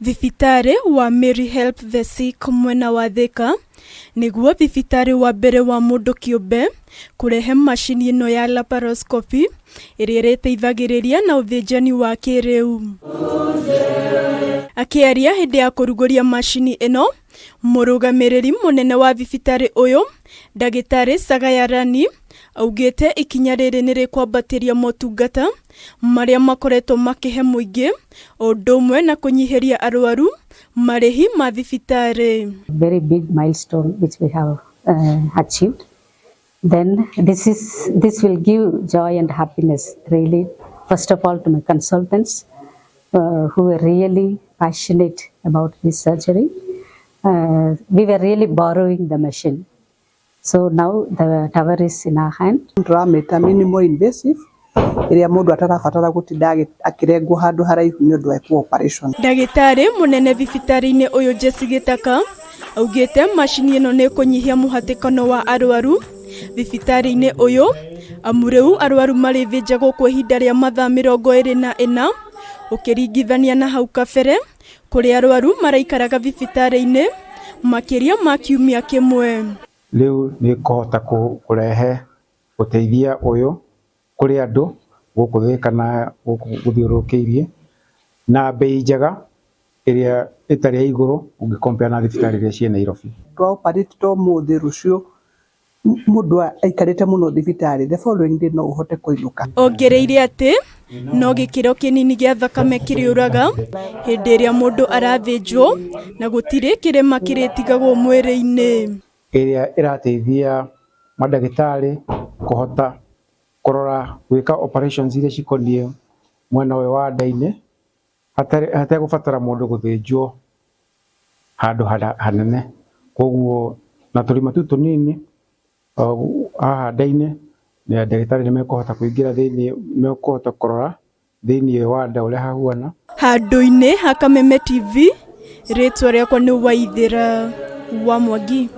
Thibitari wa Mary Help Thika mwena wa Thika niguo thibitari wa mbere wa mundu kiumbe kurehe macini ino ya laparascopy iria iteithagiriria na uthinjani wa KIIRIU. Akiaria hindi ya kuruguria macini ino, murugamiriri munene wa thibitari uyu Ndagĩtarĩ Sagayarani augite ikinya riri nirikwambatiria motungata maria makoretwo makihe muingi undu umwe na kunyihiria arwaru marihi ma thibitari. Very big milestone which we have achieved. Then this will give joy and happiness really, first of all, to my consultants who were really passionate about this surgery. We were really borrowing the machine. So now the tower is in our hand. Turameta minimal invasive iria mundu atarabatara gutinda akirengwo handu haraihu ni undu wa operation. Ndagĩtarĩ munene thibitari-ini uyu Jesse Gitaka augite macini ino ni kunyihia muhatikano wa arwaru thibitari-ini uyu amureu arwaru mari thinjagwo kwa ihinda ria mathaa 24 ukiringithania na hau kabere kuri arwaru maraikaraga thibitari-ini makiria ma kiumia kimwe. Riu ni kuhota kurehe uteithia uyu kuri andu guku Thika na guthiurukiirie na bei njega iria itari ya iguru ungicompare na thibitari iria cie Nairobi. Operate to muthi rucio mundu aikarite muno thibitari, the following day no uhote kuinuka. Ongereire ati no gikiro kinini gia thakame kiriuraga hindi iria mundu arathinjwo na gutiri kirema kiritigagwo mwiri-ini. Iria irateithia madagitari kuhota kurora gwika operations iria cikonie mwena we wa nda-ini hata gubatara mundu guthinjwo handu hanene. Koguo na turima tu tunini haha nda-ini ni ndagitari nimekuhota kuingira thiini, mekuhota kurora thiini wa nda uria hahuana. Handu-ini ha Kameme TV, ritwa riakwa ni Waithira wa Mwangi.